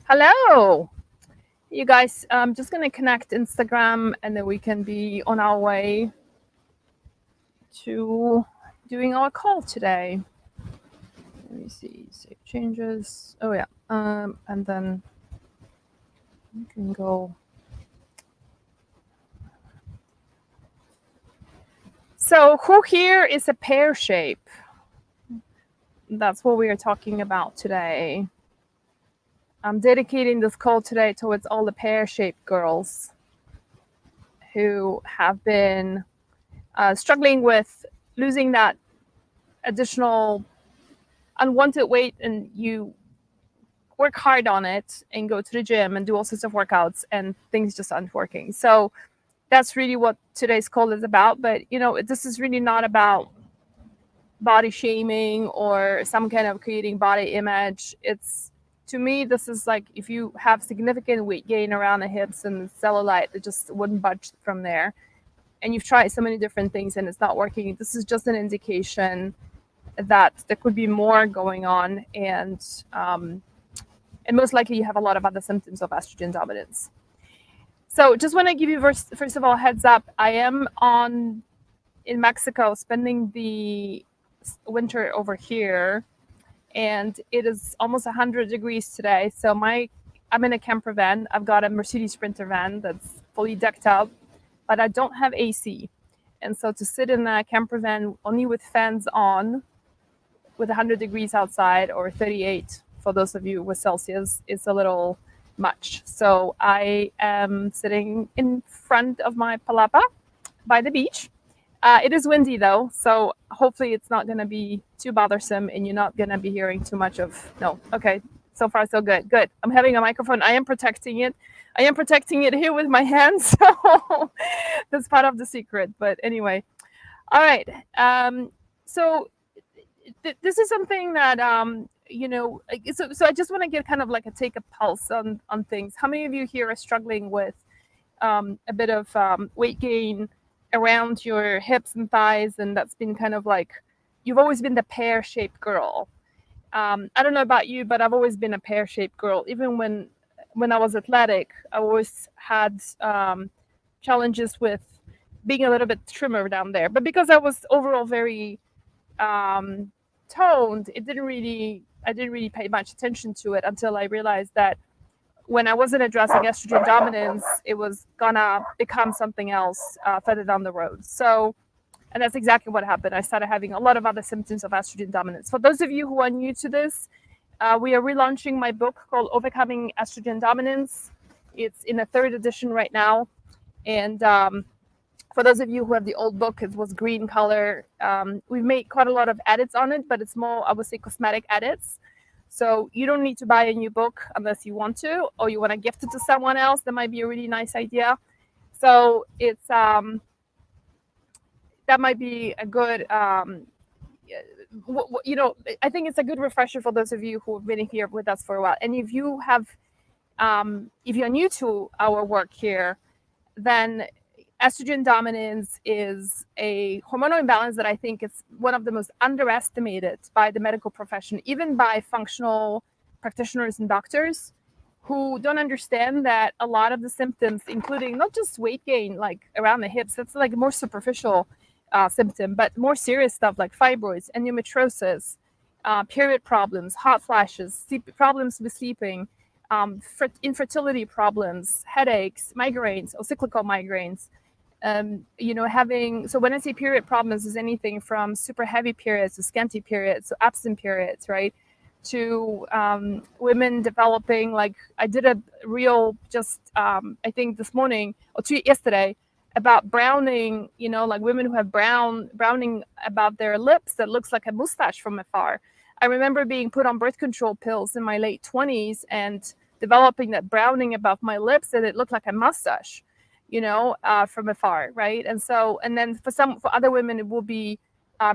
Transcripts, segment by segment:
Hello, you guys. I'm just gonna connect Instagram, and then we can be on our way to doing our call today. Let me see. Save changes. Oh yeah. And then we can go. So, who here is a pear shape? That's what we are talking about today. I'm dedicating this call today towards all the pear shaped girls who have been struggling with losing that additional unwanted weight, and you work hard on it and go to the gym and do all sorts of workouts and things just aren't working. So that's really what today's call is about. But this is really not about body shaming or some kind of creating body image. It's, to me, this is like if you have significant weight gain around the hips and cellulite that just wouldn't budge from there, and you've tried so many different things and it's not working, this is just an indication that there could be more going on, and most likely you have a lot of other symptoms of estrogen dominance. So just want to give you first of all heads up. I am in Mexico spending the winter over here, and it is almost 100 degrees today. So I'm in a camper van. I've got a Mercedes Sprinter van that's fully decked out, but I don't have AC. And so to sit in a camper van only with fans on with 100 degrees outside, or 38 for those of you with Celsius, is a little much. So I am sitting in front of my palapa by the beach. It is windy though, so hopefully it's not going to be too bothersome and you're not going to be hearing too much of, no, okay, so far so good. Good. I'm having a microphone. I am protecting it here with my hands, so that's part of the secret. But anyway, all right. So this is something that so I just want to get kind of like take a pulse on things. How many of you here are struggling with a bit of weight gain around your hips and thighs, and that's been kind of like, you've always been the pear-shaped girl? I don't know about you, but I've always been a pear-shaped girl. Even when I was athletic, I always had challenges with being a little bit trimmer down there, but because I was overall very toned, I didn't really pay much attention to it until I realized that when I wasn't addressing estrogen dominance, it was gonna become something else further down the road. So, and that's exactly what happened. I started having a lot of other symptoms of estrogen dominance. For those of you who are new to this, we are relaunching my book called Overcoming Estrogen Dominance. It's in a 3rd edition right now. And for those of you who have the old book, it was green color. We've made quite a lot of edits on it, but it's more, I would say, cosmetic edits. So you don't need to buy a new book unless you want to, or you want to gift it to someone else. That might be a really nice idea. So it's that might be a good, I think it's a good refresher for those of you who have been here with us for a while. And if you have, if you're new to our work here, then estrogen dominance is a hormonal imbalance that I think is one of the most underestimated by the medical profession, even by functional practitioners and doctors, who don't understand that a lot of the symptoms, including not just weight gain, like around the hips, that's like a more superficial symptom, but more serious stuff like fibroids, endometriosis, period problems, hot flashes, problems with sleeping, infertility problems, headaches, migraines, or cyclical migraines. So when I say period problems, is anything from super heavy periods to scanty periods, so absent periods, right? To women developing, like I did a reel just, I think this morning or yesterday, about browning, like women who have browning about their lips that looks like a mustache from afar. I remember being put on birth control pills in my late 20s and developing that browning above my lips, and it looked like a mustache, from afar, right? And then for other women, it will be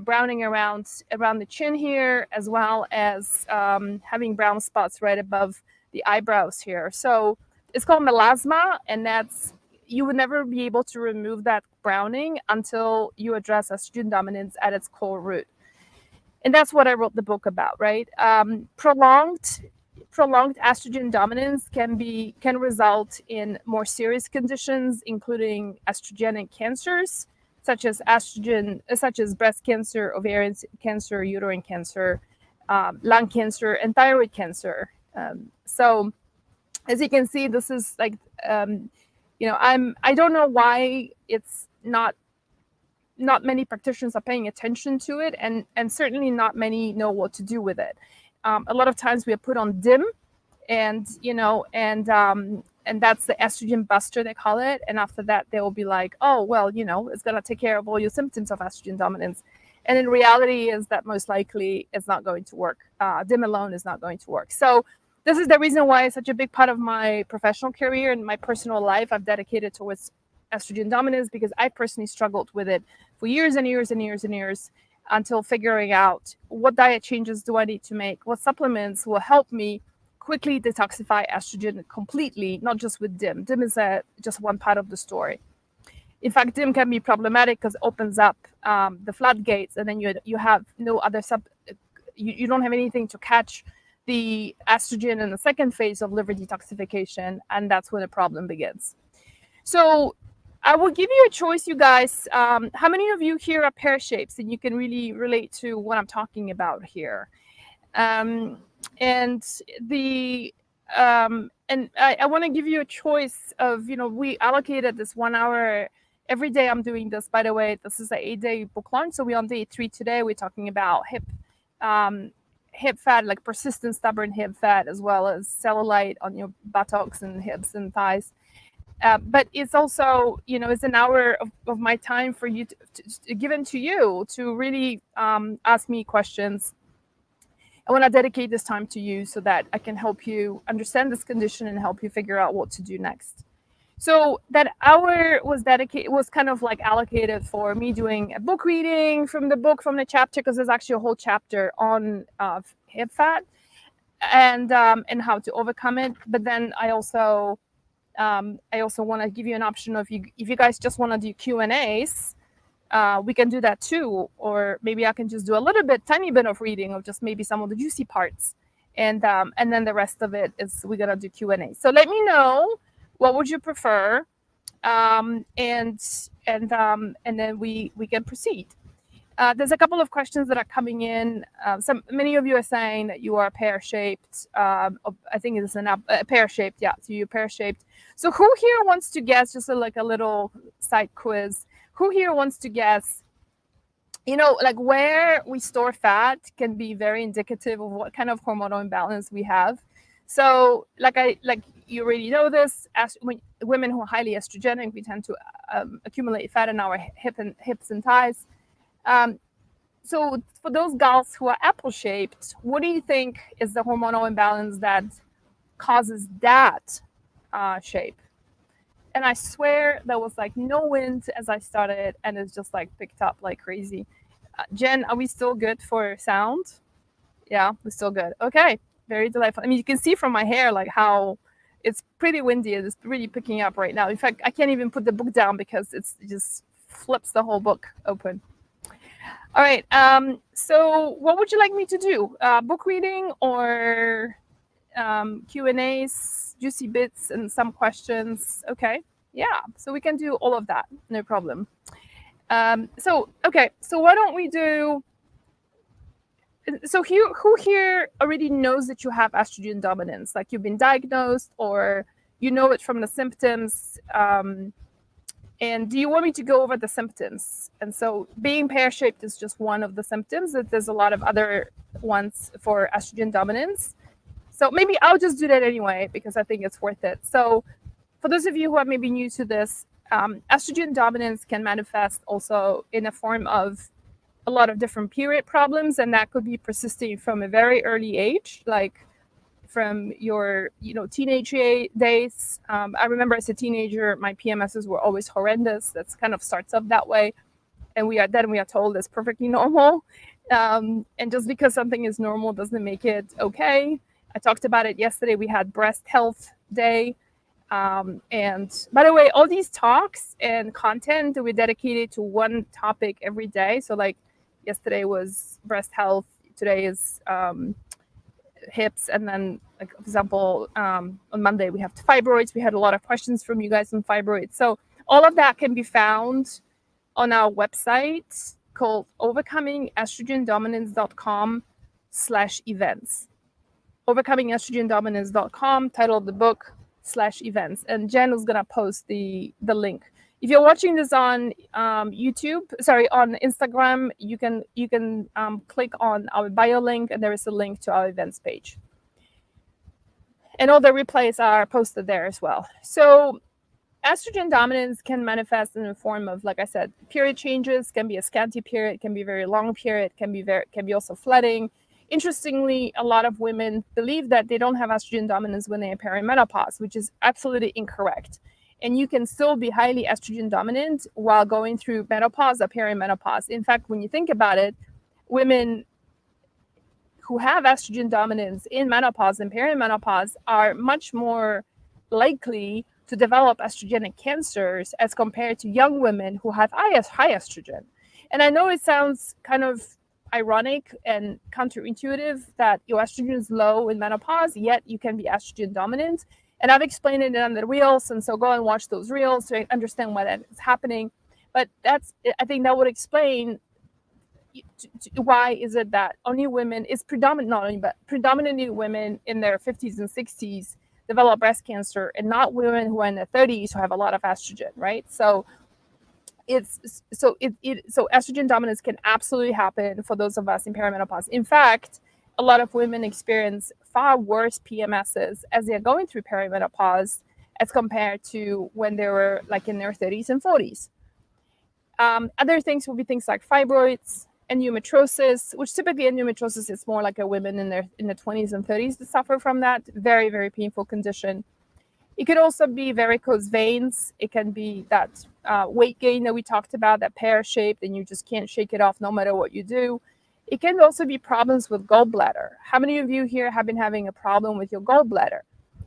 browning around the chin here, as well as having brown spots right above the eyebrows here. So it's called melasma, and you would never be able to remove that browning until you address estrogen dominance at its core root. And that's what I wrote the book about, right? Prolonged prolonged estrogen dominance can result in more serious conditions, including estrogenic cancers, such as breast cancer, ovarian cancer, uterine cancer, lung cancer, and thyroid cancer. So, as you can see, this is like, I don't know why it's not many practitioners are paying attention to it, and certainly not many know what to do with it. A lot of times we are put on DIM, and that's the estrogen buster, they call it. And after that, they will be like, oh, well, it's going to take care of all your symptoms of estrogen dominance. And in reality is that most likely it's not going to work. DIM alone is not going to work. So this is the reason why such a big part of my professional career and my personal life I've dedicated towards estrogen dominance, because I personally struggled with it for years and years and years and years, until figuring out what diet changes do I need to make, what supplements will help me quickly detoxify estrogen completely, not just with DIM. DIM is just one part of the story. In fact, DIM can be problematic because it opens up the floodgates, and then you have no other you don't have anything to catch the estrogen in the second phase of liver detoxification, and that's when the problem begins. So I will give you a choice, you guys. How many of you here are pear shapes, and you can really relate to what I'm talking about here? And I want to give you a choice of, we allocated this 1 hour every day. I'm doing this, by the way. This is an 8-day book launch, so we're on day 3 today. We're talking about hip fat, like persistent stubborn hip fat, as well as cellulite on your buttocks and hips and thighs. But it's also, it's an hour of my time for you given to you to really ask me questions. I want to dedicate this time to you so that I can help you understand this condition and help you figure out what to do next. So that hour was kind of like allocated for me doing a book reading from the chapter, because there's actually a whole chapter on hip fat and how to overcome it. But then I also want to give you an option of if you guys just want to do Q&As, we can do that too. Or maybe I can just do tiny bit of reading of just maybe some of the juicy parts. And then the rest of it is we're going to do Q&A. So let me know, what would you prefer? And then we can proceed. There's a couple of questions that are coming in. Many of you are saying that you are pear-shaped. I think it's a pear-shaped. Yeah, so you're pear-shaped. So who here wants to guess, just a little side quiz, who here wants to guess, like where we store fat can be very indicative of what kind of hormonal imbalance we have. So like you already know this, women who are highly estrogenic, we tend to accumulate fat in our hips and thighs. So for those gals who are apple-shaped, what do you think is the hormonal imbalance that causes that shape? And I swear there was like no wind as I started, and it's just like picked up like crazy. Jen, are we still good for sound? Yeah, we're still good. Okay, very delightful. I mean, you can see from my hair like how it's pretty windy. It's really picking up right now. In fact, I can't even put the book down because it just flips the whole book open. All right. So what would you like me to do? Book reading or Q&As, juicy bits, and some questions? Okay. Yeah. So we can do all of that. No problem. Okay. So why don't we do... So who here already knows that you have estrogen dominance? Like you've been diagnosed, or you know it from the symptoms? And do you want me to go over the symptoms? And so being pear-shaped is just one of the symptoms. That there's a lot of other ones for estrogen dominance. So maybe I'll just do that anyway, because I think it's worth it. So for those of you who are maybe new to this, estrogen dominance can manifest also in a form of a lot of different period problems, and that could be persisting from a very early age, like from your teenage days. I remember as a teenager, my PMSs were always horrendous. That's kind of starts up that way, and we are told it's perfectly normal. And just because something is normal doesn't make it okay. I talked about it yesterday. We had Breast Health Day. And by the way, all these talks and content that we dedicated to one topic every day. So like yesterday was breast health. Today is hips, and then, like, for example, on Monday we have fibroids. We had a lot of questions from you guys on fibroids. So all of that can be found on our website called overcomingestrogendominance.com/events. Overcomingestrogendominance.com, title of the book /events. And Jen is gonna post the link. If you're watching this on YouTube, sorry, on Instagram, you can click on our bio link, and there is a link to our events page. And all the replays are posted there as well. So estrogen dominance can manifest in the form of, like I said, period changes. Can be a scanty period, can be a very long period, can be also flooding. Interestingly, a lot of women believe that they don't have estrogen dominance when they are perimenopause, which is absolutely incorrect. And you can still be highly estrogen dominant while going through menopause or perimenopause. In fact, when you think about it, women who have estrogen dominance in menopause and perimenopause are much more likely to develop estrogenic cancers as compared to young women who have high estrogen. And I know it sounds kind of ironic and counterintuitive that your estrogen is low in menopause, yet you can be estrogen dominant. And I've explained it in the reels, and so go and watch those reels to understand why that is happening. But I think that would explain why is it that only women, is predominant, not only, but predominantly women in their 50s and 60s develop breast cancer, and not women who are in their 30s who have a lot of estrogen, right? So estrogen dominance can absolutely happen for those of us in perimenopause. In fact, a lot of women experience far worse PMSs as they're going through perimenopause as compared to when they were like in their 30s and 40s. Other things will be things like fibroids, endometriosis, which typically endometriosis is more like a women in the 20s and 30s that suffer from that. Very, very painful condition. It could also be varicose veins. It can be that weight gain that we talked about, that pear-shaped, and you just can't shake it off no matter what you do. It can also be problems with gallbladder. How many of you here have been having a problem with your gallbladder?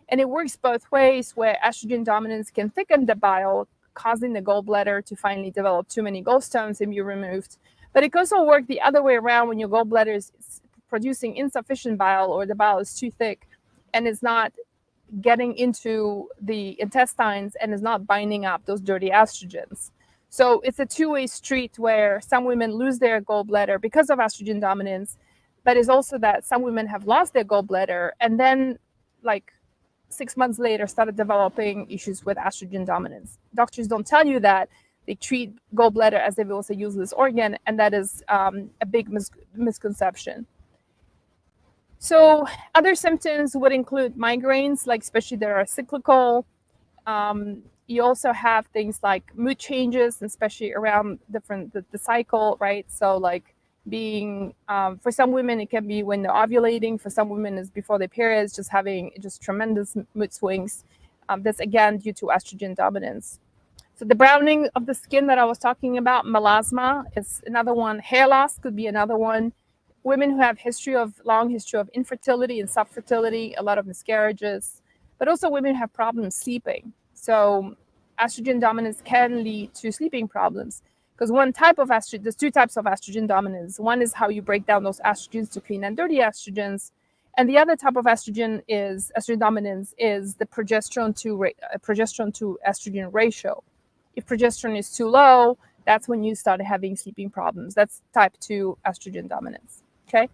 And it works both ways, where estrogen dominance can thicken the bile, causing the gallbladder to finally develop too many gallstones and be removed. But it can also work the other way around, when your gallbladder is producing insufficient bile, or the bile is too thick and is not getting into the intestines and is not binding up those dirty estrogens. So it's a two-way street, where some women lose their gallbladder because of estrogen dominance, but it's also that some women have lost their gallbladder and then, like 6 months later, started developing issues with estrogen dominance. Doctors don't tell you that. They treat gallbladder as if it was a useless organ, and that is a big misconception. So other symptoms would include migraines, like especially that are cyclical. You also have things like mood changes, especially around the cycle, right? So like being, for some women, it can be when they're ovulating. For some women, it's before their periods, just having tremendous mood swings. That's again due to estrogen dominance. So the browning of the skin that I was talking about, melasma, is another one. Hair loss could be another one. Women who have long history of infertility and subfertility, a lot of miscarriages, but also women who have problems sleeping. So estrogen dominance can lead to sleeping problems, because there's two types of estrogen dominance. One is how you break down those estrogens to clean and dirty estrogens. And the other type of estrogen dominance is the progesterone to estrogen ratio. If progesterone is too low, that's when you start having sleeping problems. That's type 2 estrogen dominance. Okay.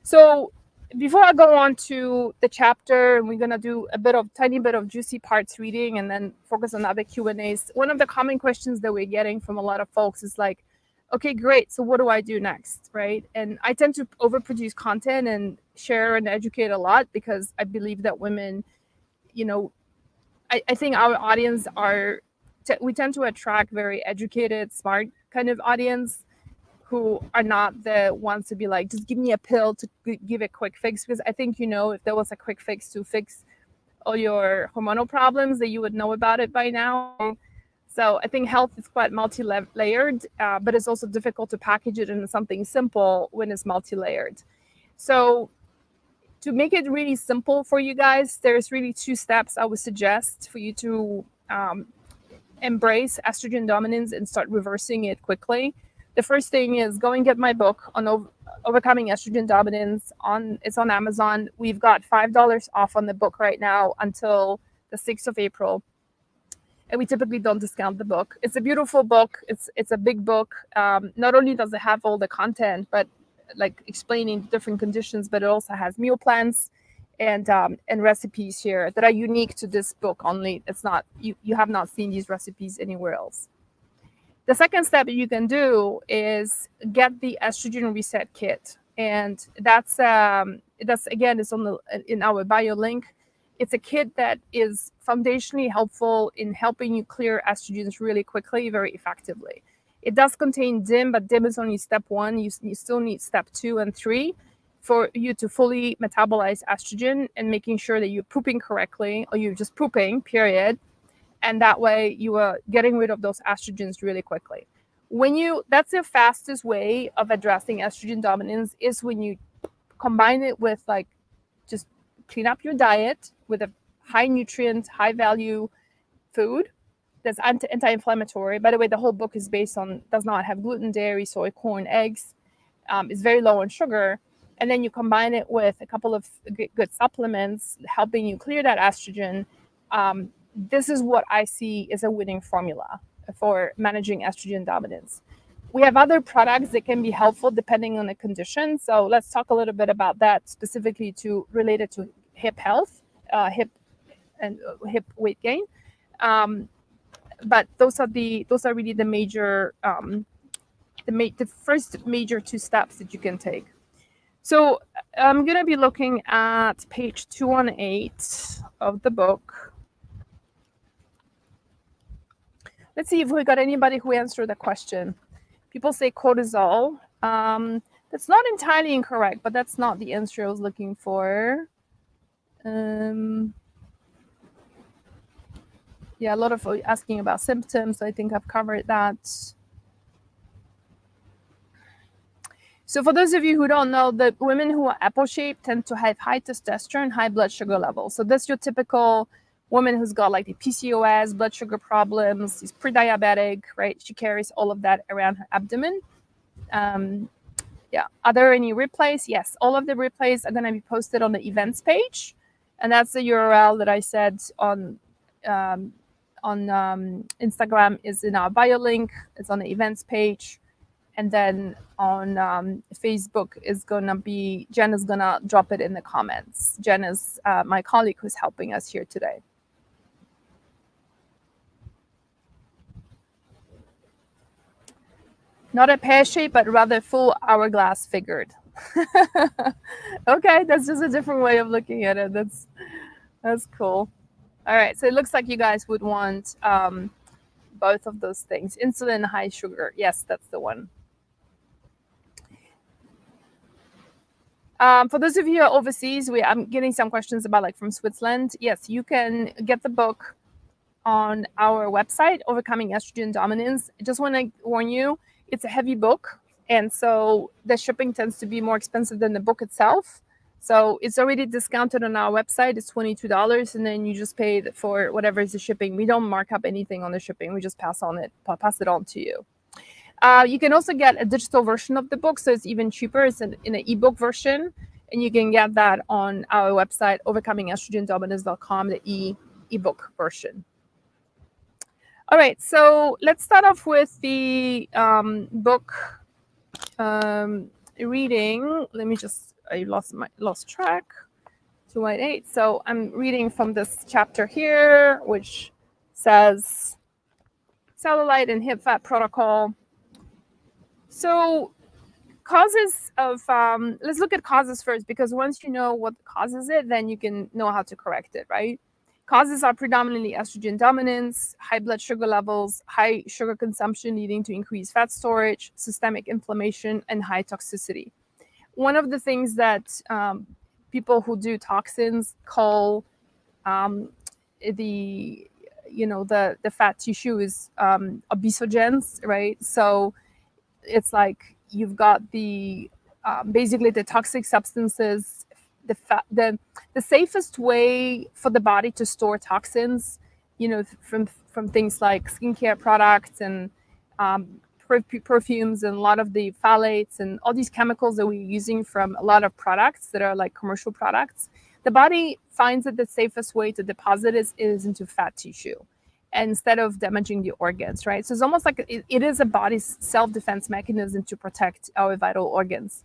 So before I go on to the chapter, and we're going to do tiny bit of juicy parts reading and then focus on other Q&As. One of the common questions that we're getting from a lot of folks is like, okay, great. So what do I do next? Right. And I tend to overproduce content and share and educate a lot, because I believe that women, I think our audience we tend to attract very educated, smart kind of audience, who are not the ones to be like, just give me a pill to give a quick fix. Because I think, if there was a quick fix to fix all your hormonal problems, that you would know about it by now. So I think health is quite multi-layered, but it's also difficult to package it into something simple when it's multi-layered. So to make it really simple for you guys, there's really 2 steps I would suggest for you to embrace estrogen dominance and start reversing it quickly. the first thing is go and get my book on Overcoming Estrogen Dominance. It's on Amazon. We've got $5 off on the book right now until the 6th of April. And we typically don't discount the book. It's a beautiful book. It's a big book. Not only does it have all the content, but like explaining different conditions, but it also has meal plans and recipes here that are unique to this book only. It's not, you have not seen these recipes anywhere else. The second step that you can do is get the estrogen reset kit, and that's again is in our bio link. It's a kit that is foundationally helpful in helping you clear estrogens really quickly, very effectively. It does contain DIM, but DIM is only step 1. You still need step 2 and 3 for you to fully metabolize estrogen and making sure that you're pooping correctly, or you're just pooping, period. And that way you are getting rid of those estrogens really quickly. That's the fastest way of addressing estrogen dominance, is when you combine it with like just clean up your diet with a high nutrient, high value food that's anti-inflammatory. By the way, the whole book is does not have gluten, dairy, soy, corn, eggs. It's very low on sugar. And then you combine it with a couple of good supplements helping you clear that estrogen. This is what I see as a winning formula for managing estrogen dominance. We have other products that can be helpful depending on the condition. So let's talk a little bit about that, specifically related to hip health, hip weight gain. But those are really the major, the first major 2 steps that you can take. So I'm going to be looking at page 218 of the book. Let's see if we got anybody who answered the question. People say cortisol. That's not entirely incorrect, but that's not the answer I was looking for. Yeah, a lot of asking about symptoms. I think I've covered that. So for those of you who don't know, the women who are apple-shaped tend to have high testosterone, high blood sugar levels. So that's your typical woman who's got like the PCOS, blood sugar problems, is pre-diabetic, right? She carries all of that around her abdomen. Yeah. Are there any replays? Yes. All of the replays are going to be posted on the events page. And that's the URL that I said on Instagram is in our bio link. It's on the events page. And then on Facebook is going to be, Jen is going to drop it in the comments. Jen is my colleague who's helping us here today. Not a pear shape, but rather full hourglass figured. Okay, that's just a different way of looking at it. That's cool. All right, so it looks like you guys would want both of those things. Insulin, high sugar. Yes, that's the one. For those of you who are overseas, I'm getting some questions about like from Switzerland. Yes, you can get the book on our website, Overcoming Estrogen Dominance. I just want to warn you, it's a heavy book. And so the shipping tends to be more expensive than the book itself. So it's already discounted on our website. It's $22. And then you just pay for whatever is the shipping. We don't mark up anything on the shipping. We just pass it on to you. You can also get a digital version of the book. So it's even cheaper. It's in an ebook version. And you can get that on our website, overcomingestrogendominance.com, the ebook version. All right, so let's start off with the book reading. I lost track. 218. So I'm reading from this chapter here, which says cellulite and hip fat protocol. So causes of, let's look at causes first, because once you know what causes it, then you can know how to correct it, right? Causes are predominantly estrogen dominance, high blood sugar levels, high sugar consumption leading to increased fat storage, systemic inflammation, and high toxicity. One of the things that people who do toxins call the fat tissue is obesogens, right? So it's like you've got the basically the toxic substances. The safest way for the body to store toxins, from things like skincare products and perfumes and a lot of the phthalates and all these chemicals that we're using from a lot of products that are like commercial products, the body finds that the safest way to deposit is into fat tissue instead of damaging the organs, right? So it's almost like it is a body's self-defense mechanism to protect our vital organs.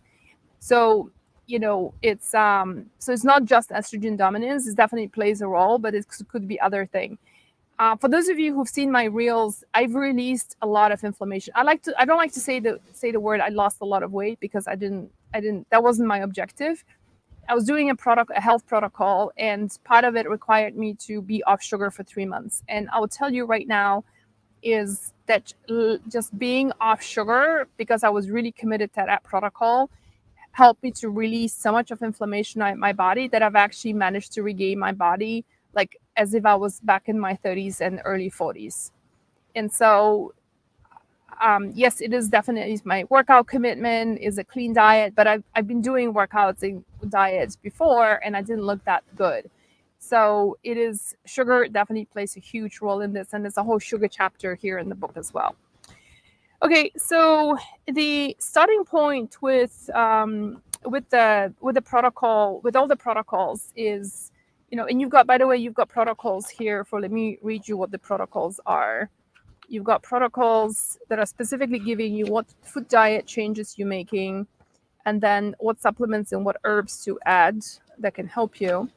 So it's so it's not just estrogen dominance. It definitely plays a role, but it could be other thing. For those of you who've seen my reels, I've released a lot of inflammation. I don't like to say the word I lost a lot of weight, because I didn't that wasn't my objective. I was doing a health protocol, and part of it required me to be off sugar for 3 months. And I will tell you right now is that just being off sugar, because I was really committed to that protocol, helped me to release so much of inflammation in my body that I've actually managed to regain my body like as if I was back in my 30s and early 40s. And so, yes, it is definitely my workout commitment is a clean diet, but I've been doing workouts and diets before, and I didn't look that good. So it is, sugar definitely plays a huge role in this, and there's a whole sugar chapter here in the book as well. Okay, so the starting point with the protocol, with all the protocols is, and you've got, by the way, you've got protocols here let me read you what the protocols are. You've got protocols that are specifically giving you what food diet changes you're making, and then what supplements and what herbs to add that can help you.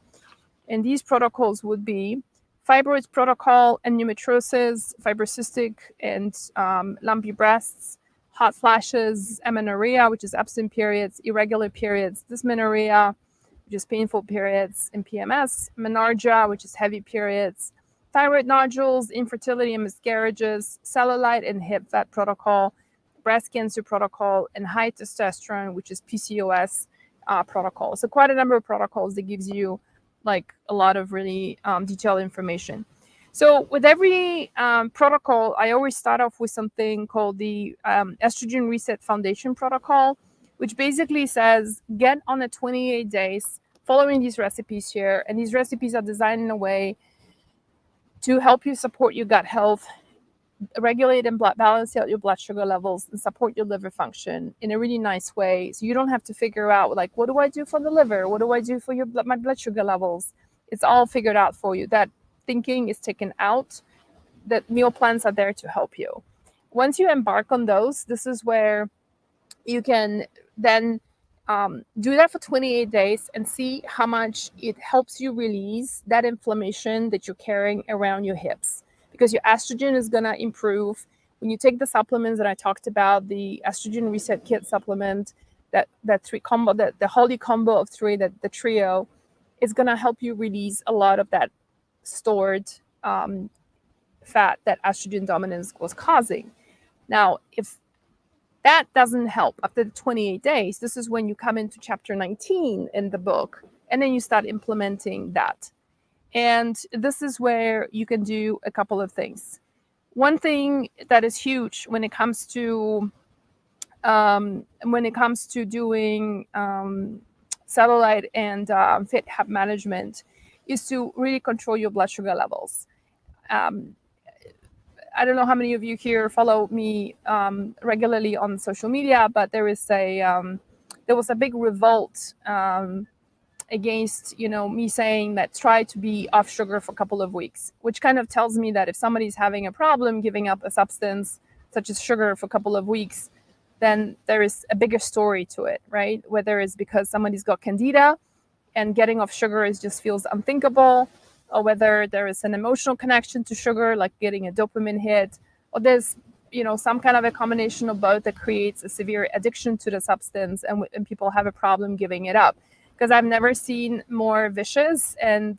And these protocols would be fibroids protocol, endometriosis, fibrocystic and lumpy breasts, hot flashes, amenorrhea, which is absent periods, irregular periods, dysmenorrhea, which is painful periods, and PMS, menarche, which is heavy periods, thyroid nodules, infertility and miscarriages, cellulite and hip fat protocol, breast cancer protocol, and high testosterone, which is PCOS protocol. So quite a number of protocols that gives you like a lot of really detailed information. So with every protocol, I always start off with something called the Estrogen Reset Foundation protocol, which basically says get on a 28 days following these recipes here. And these recipes are designed in a way to help you support your gut health, regulate and balance out your blood sugar levels, and support your liver function in a really nice way. So you don't have to figure out like, what do I do for the liver? What do I do for my blood sugar levels? It's all figured out for you. That thinking is taken out. That meal plans are there to help you. Once you embark on those, this is where you can then do that for 28 days and see how much it helps you release that inflammation that you're carrying around your hips. Because your estrogen is going to improve when you take the supplements that I talked about, the estrogen reset kit supplement, that three combo, the holy combo of three, that the trio is going to help you release a lot of that stored fat that estrogen dominance was causing. Now, if that doesn't help after the 28 days, this is when you come into chapter 19 in the book, and then you start implementing that. And this is where you can do a couple of things. One thing that is huge when it comes to doing cellulite and fit management is to really control your blood sugar levels. I don't know how many of you here follow me regularly on social media, but there was a big revolt against me saying that try to be off sugar for a couple of weeks, which kind of tells me that if somebody's having a problem giving up a substance such as sugar for a couple of weeks, then there is a bigger story to it, right? Whether it's because somebody's got candida and getting off sugar just feels unthinkable, or whether there is an emotional connection to sugar, like getting a dopamine hit, or there's some kind of a combination of both that creates a severe addiction to the substance, and people have a problem giving it up. Because I've never seen more vicious and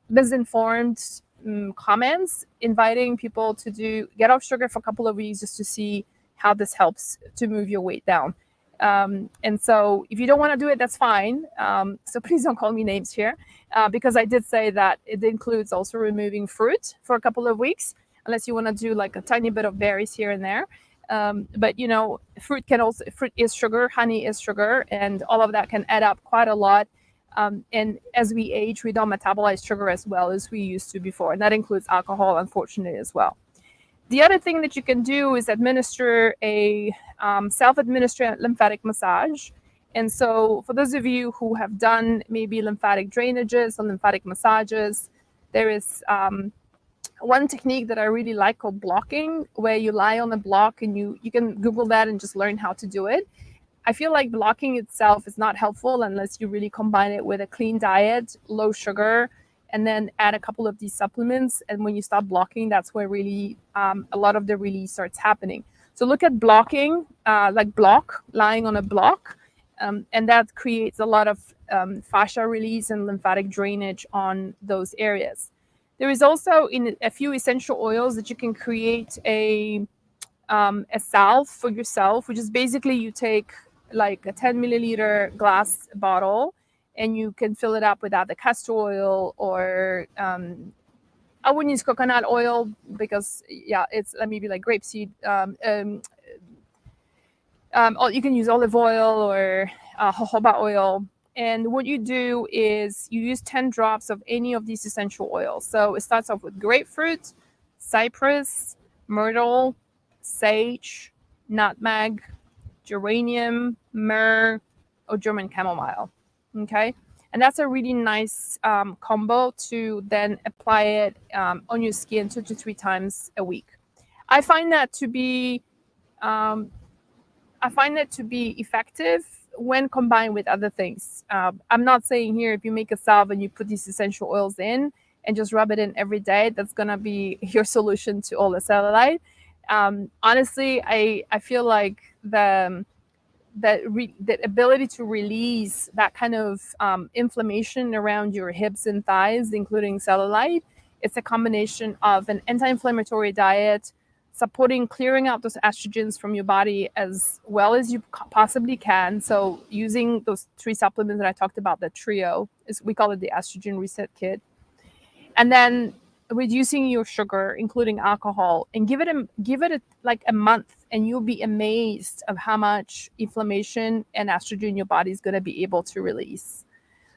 misinformed comments inviting people to get off sugar for a couple of weeks just to see how this helps to move your weight down. And so if you don't want to do it, that's fine. So please don't call me names here, because I did say that it includes also removing fruit for a couple of weeks, unless you want to do like a tiny bit of berries here and there. But fruit is sugar, honey is sugar, and all of that can add up quite a lot. And as we age, we don't metabolize sugar as well as we used to before. And that includes alcohol, unfortunately, as well. The other thing that you can do is administer a self-administered lymphatic massage. And so for those of you who have done maybe lymphatic drainages or lymphatic massages, there is one technique that I really like called blocking, where you lie on a block, and you can Google that and just learn how to do it. I feel like blocking itself is not helpful unless you really combine it with a clean diet, low sugar, and then add a couple of these supplements. And when you stop blocking, that's where really a lot of the release starts happening. So look at blocking, like block, lying on a block, and that creates a lot of fascia release and lymphatic drainage on those areas. There is also in a few essential oils that you can create a salve for yourself, which is basically you take like a 10 milliliter glass bottle and you can fill it up with either castor oil or I wouldn't use coconut oil because it's maybe like grapeseed. Or you can use olive oil or jojoba oil. And what you do is you use 10 drops of any of these essential oils. So it starts off with grapefruit, cypress, myrtle, sage, nutmeg, geranium, myrrh, or German chamomile. Okay. And that's a really nice combo to then apply it on your skin 2 to 3 times a week. I find that to be effective when combined with other things. I'm not saying here if you make a salve and you put these essential oils in and just rub it in every day, that's going to be your solution to all the cellulite. Honestly, I feel like the ability to release that kind of inflammation around your hips and thighs, including cellulite, it's a combination of an anti-inflammatory diet, supporting clearing out those estrogens from your body as well as you possibly can. So using those 3 supplements that I talked about, the trio, we call it the estrogen reset kit. And then reducing your sugar, including alcohol, and give it like a month, and you'll be amazed of how much inflammation and estrogen your body is going to be able to release.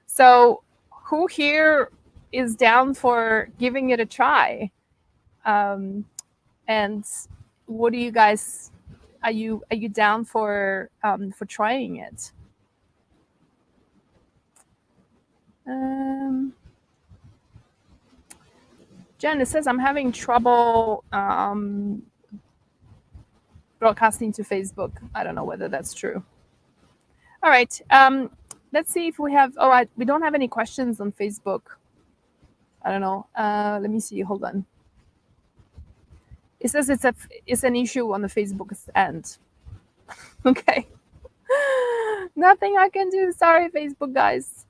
So who here is down for giving it a try? And what do you guys, are you down for trying it? Jen, it says I'm having trouble broadcasting to Facebook. I don't know whether that's true. All right. Let's see if we have, we don't have any questions on Facebook. I don't know. Let me see. Hold on. It says it's an issue on the Facebook end. Okay. Nothing I can do. Sorry, Facebook guys.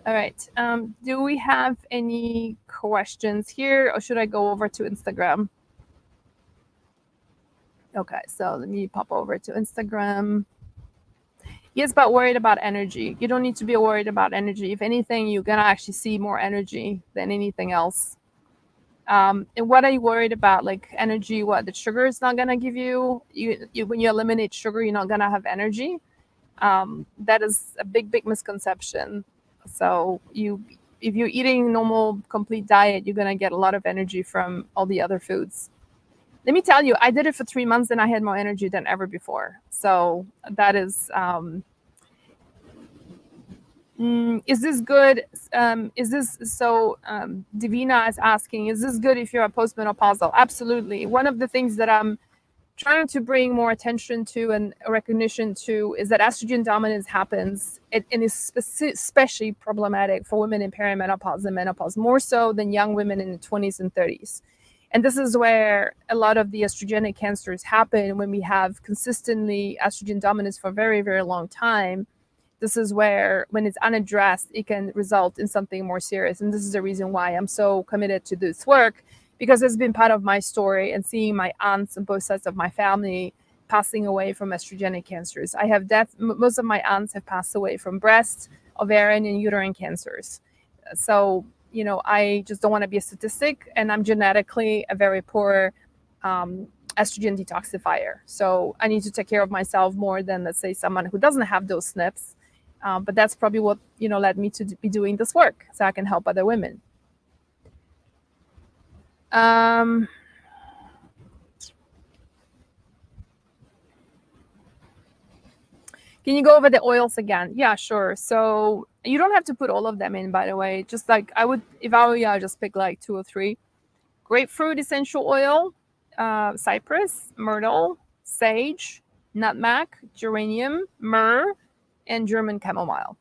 All right. Do we have any questions here, or should I go over to Instagram? Okay, so let me pop over to Instagram. Yes, but worried about energy. You don't need to be worried about energy. If anything, you're going to actually see more energy than anything else. And what are you worried about? Like energy, what the sugar is not going to give you? When you eliminate sugar, you're not going to have energy. That is a big misconception. So if you're eating normal complete diet, you're going to get a lot of energy from all the other foods. Let me tell you, I did it for 3 months and I had more energy than ever before. So that is this good? Is this so? Divina is asking, is this good if you're a postmenopausal? Absolutely. One of the things that I'm trying to bring more attention to and recognition to is that estrogen dominance happens and is especially problematic for women in perimenopause and menopause, more so than young women in the 20s and 30s. And this is where a lot of the estrogenic cancers happen when we have consistently estrogen dominance for a very, very long time. This is where, when it's unaddressed, it can result in something more serious. And this is the reason why I'm so committed to this work, because it's been part of my story and seeing my aunts on both sides of my family passing away from estrogenic cancers. I have most of my aunts have passed away from breast, ovarian, and uterine cancers. So, I just don't want to be a statistic, and I'm genetically a very poor estrogen detoxifier. So I need to take care of myself more than, let's say, someone who doesn't have those SNPs. But that's probably what, led me to be doing this work, so I can help other women. Um, Can you go over the oils again? Yeah, sure. So you don't have to put all of them in, by the way. Just like I would, if I were you, I'd just pick like 2 or 3. Grapefruit essential oil, cypress, myrtle, sage, nutmeg, geranium, myrrh, and German chamomile.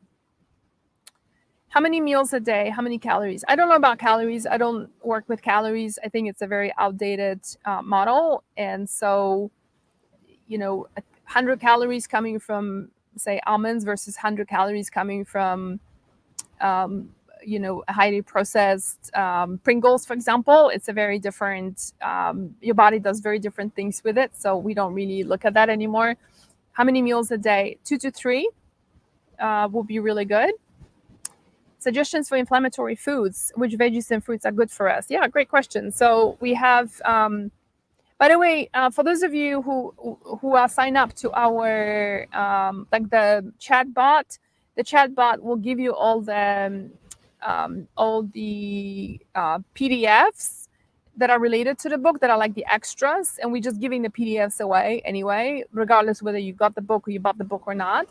How many meals a day? How many calories? I don't know about calories. I don't work with calories. I think it's a very outdated model. And so, 100 calories coming from, say, almonds versus 100 calories coming from, highly processed Pringles, for example. It's a very different, your body does very different things with it. So we don't really look at that anymore. How many meals a day? 2 to 3 will be really good. Suggestions for inflammatory foods. Which veggies and fruits are good for us? Yeah, great question. So we have, by the way, for those of you who are signed up to our like the chat bot, the chat bot will give you all the PDFs that are related to the book, that are like the extras, and we're just giving the PDFs away anyway, regardless whether you got the book or you bought the book or not.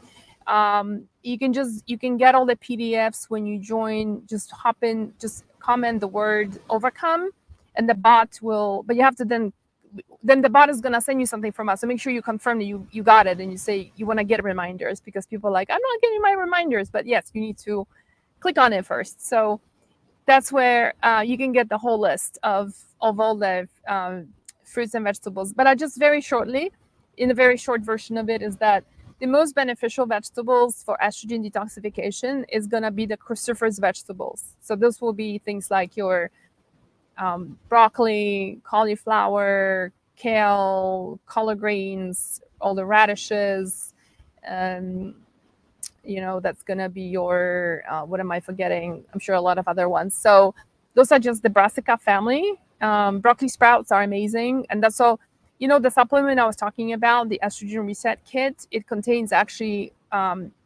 You can get all the PDFs when you join. Just hop in, just comment the word overcome, and the bot will, but you have to then the bot is going to send you something from us. So make sure you confirm that you got it, and you say you want to get reminders, because people are like, I'm not getting my reminders. But yes, you need to click on it first. So that's where you can get the whole list of all the fruits and vegetables. But I just very shortly, in a very short version of it, is that the most beneficial vegetables for estrogen detoxification is going to be the cruciferous vegetables. So those will be things like your broccoli, cauliflower, kale, collard greens, all the radishes. That's going to be your, what am I forgetting? I'm sure a lot of other ones. So those are just the brassica family. Broccoli sprouts are amazing. And that's all, the supplement I was talking about, the estrogen reset kit, it contains actually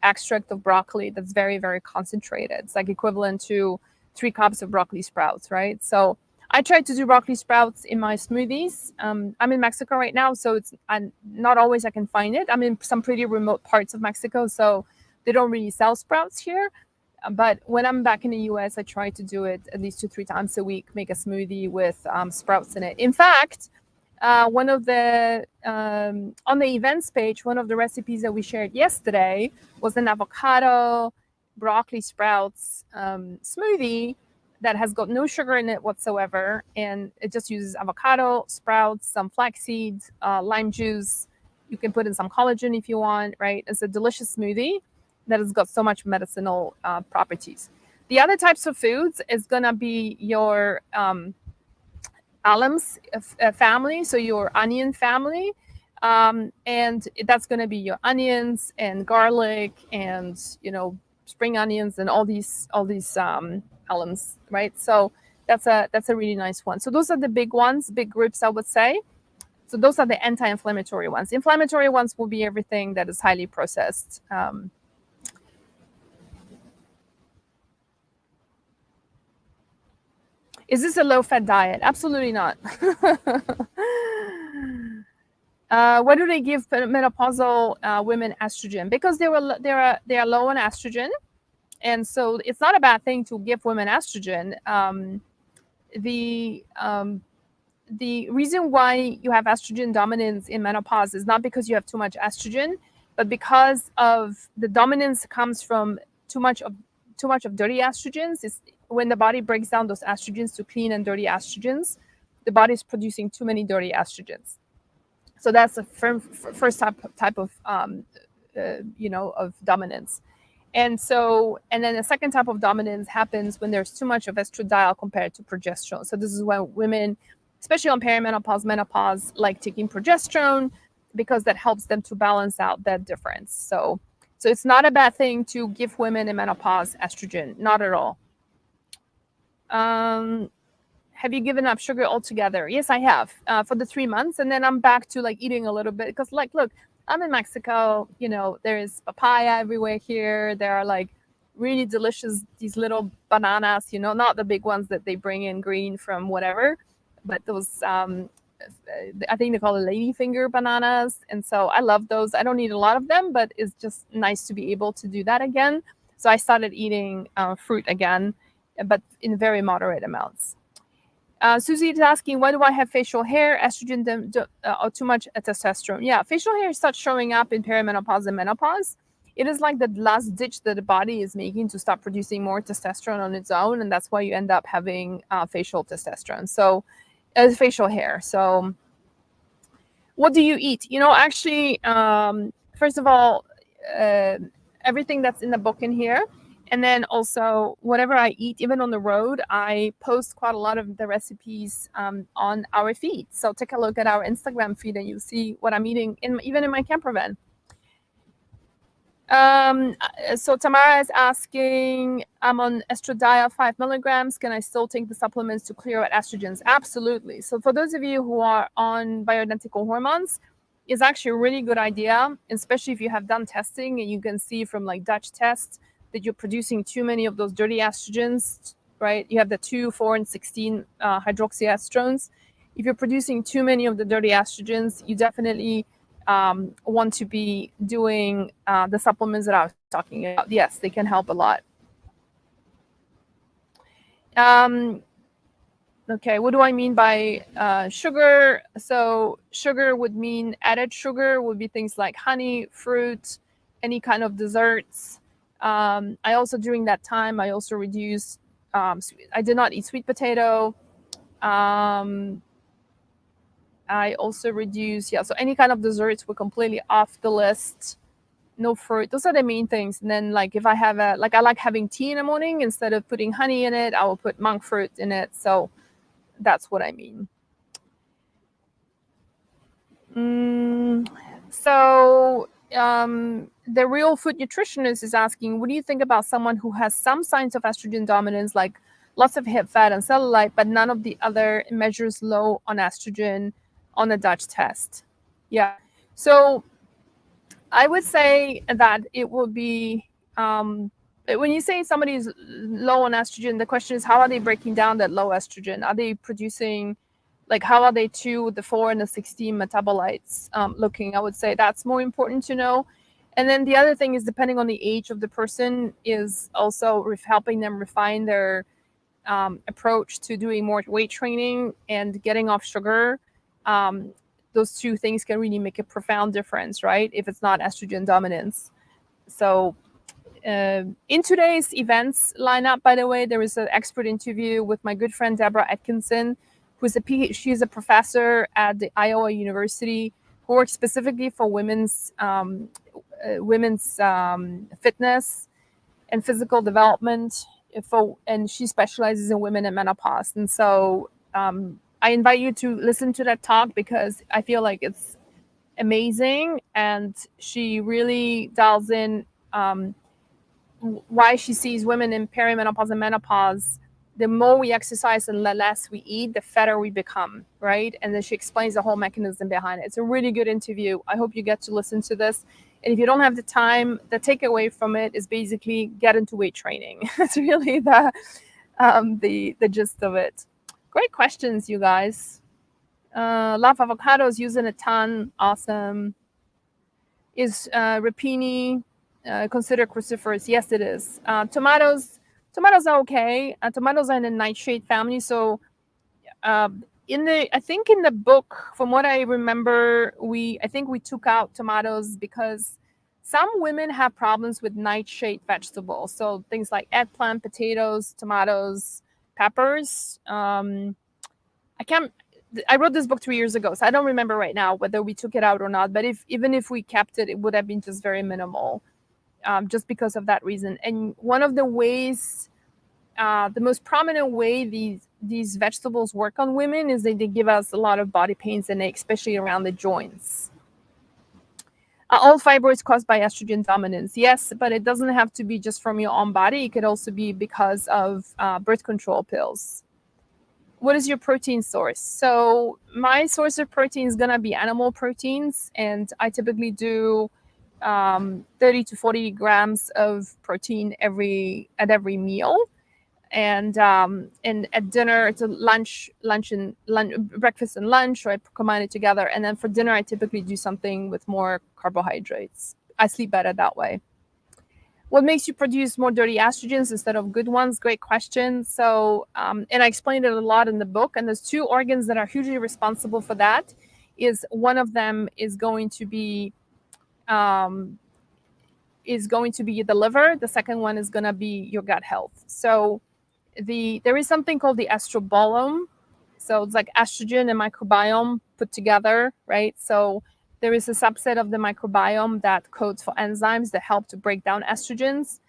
extract of broccoli that's very, very concentrated. It's like equivalent to 3 cups of broccoli sprouts, right? So I try to do broccoli sprouts in my smoothies. I'm in Mexico right now, so it's not always I can find it. I'm in some pretty remote parts of Mexico, so they don't really sell sprouts here. But when I'm back in the US, I try to do it at least 2-3 times a week, make a smoothie with sprouts in it. In fact, one of the, on the events page, one of the recipes that we shared yesterday was an avocado, broccoli sprouts smoothie that has got no sugar in it whatsoever. And it just uses avocado, sprouts, some flax seeds, lime juice. You can put in some collagen if you want, right? It's a delicious smoothie that has got so much medicinal properties. The other types of foods is going to be your alums family, so your onion family. And that's going to be your onions and garlic and, spring onions and all these alums, right? So that's a really nice one. So those are the big ones, big groups, I would say. So those are the anti-inflammatory ones. Inflammatory ones will be everything that is highly processed. Is this a low-fat diet? Absolutely not. Why do they give menopausal women estrogen? Because they are low on estrogen, and so it's not a bad thing to give women estrogen. The reason why you have estrogen dominance in menopause is not because you have too much estrogen, but because of the dominance comes from too much of dirty estrogens. Is when the body breaks down those estrogens to clean and dirty estrogens, the body is producing too many dirty estrogens. So that's the first type of of dominance. And then the second type of dominance happens when there's too much of estradiol compared to progesterone. So this is when women, especially on perimenopause, menopause, like taking progesterone, because that helps them to balance out that difference. So it's not a bad thing to give women in menopause estrogen, not at all. Have you given up sugar altogether? Yes, I have, for the 3 months, and then I'm back to like eating a little bit, because like, look, I'm in Mexico, there's papaya everywhere here. There are like really delicious, these little bananas, not the big ones that they bring in green from whatever, but those I think they call it ladyfinger bananas, and so I love those. I don't eat a lot of them, but it's just nice to be able to do that again. So I started eating fruit again, but in very moderate amounts. Susie is asking, why do I have facial hair? Estrogen or too much testosterone? Yeah, facial hair starts showing up in perimenopause and menopause. It is like the last ditch that the body is making to stop producing more testosterone on its own, and that's why you end up having facial testosterone. So, facial hair. So, what do you eat? Actually, first of all, everything that's in the book in here. And then also, whatever I eat, even on the road, I post quite a lot of the recipes on our feed. So take a look at our Instagram feed and you'll see what I'm eating, even in my camper van. So Tamara is asking, I'm on estradiol 5 milligrams. Can I still take the supplements to clear out estrogens? Absolutely. So for those of you who are on bioidentical hormones, it's actually a really good idea, especially if you have done testing and you can see from like Dutch tests that you're producing too many of those dirty estrogens, right? You have the 2, 4, and 16 hydroxyestrogens. If you're producing too many of the dirty estrogens, you definitely want to be doing the supplements that I was talking about. Yes, they can help a lot. Okay, what do I mean by sugar? So sugar would mean added sugar would be things like honey, fruit, any kind of desserts. I also, during that time, I also reduced, I did not eat sweet potato. I also reduced, so any kind of desserts were completely off the list. No fruit. Those are the main things. And then like if I have I like having tea in the morning, instead of putting honey in it, I will put monk fruit in it. So that's what I mean. So the real food nutritionist is asking, what do you think about someone who has some signs of estrogen dominance, like lots of hip fat and cellulite, but none of the other measures low on estrogen on the Dutch test? Yeah. So I would say that it will be, when you say somebody is low on estrogen, the question is, how are they breaking down that low estrogen? Are they producing, like, how are they to the 4 and the 16 metabolites looking? I would say that's more important to know. And then the other thing is, depending on the age of the person, is also helping them refine their approach to doing more weight training and getting off sugar. Those two things can really make a profound difference, right? If it's not estrogen dominance. So in today's events lineup, by the way, there is an expert interview with my good friend Deborah Atkinson, who's she's a professor at the Iowa University who works specifically for women's fitness and physical development. And she specializes in women in menopause. And so I invite you to listen to that talk, because I feel like it's amazing. And she really dials in why she sees women in perimenopause and menopause. The more we exercise and the less we eat, the fatter we become, right? And then she explains the whole mechanism behind it. It's a really good interview. I hope you get to listen to this. And if you don't have the time, the takeaway from it is basically get into weight training. It's really the gist of it. Great questions, you guys. Love avocados, using a ton. Awesome. Is rapini considered cruciferous? Yes, it is. Tomatoes are okay. Tomatoes are in the nightshade family. So I think in the book, from what I remember, I think we took out tomatoes because some women have problems with nightshade vegetables. So things like eggplant, potatoes, tomatoes, peppers. I wrote this book 3 years ago, so I don't remember right now whether we took it out or not. But even if we kept it, it would have been just very minimal, just because of that reason. And one of the ways, the most prominent way these vegetables work on women is that they give us a lot of body pains and aches, especially around the joints. All fibroids caused by estrogen dominance. Yes, but it doesn't have to be just from your own body. It could also be because of birth control pills. What is your protein source? So my source of protein is going to be animal proteins, and I typically do 30 to 40 grams of protein at every meal. and at dinner it's a breakfast and lunch, or I combine it together. And then for dinner I typically do something with more carbohydrates. I sleep better that way. What makes you produce more dirty estrogens instead of good ones? Great question. So and I explained it a lot in the book, and there's two organs that are hugely responsible for that. Is one of them is going to be the liver. The second one is going to be your gut health. So there is something called the estrobolome. So it's like estrogen and microbiome put together, right? So there is a subset of the microbiome that codes for enzymes that help to break down estrogens.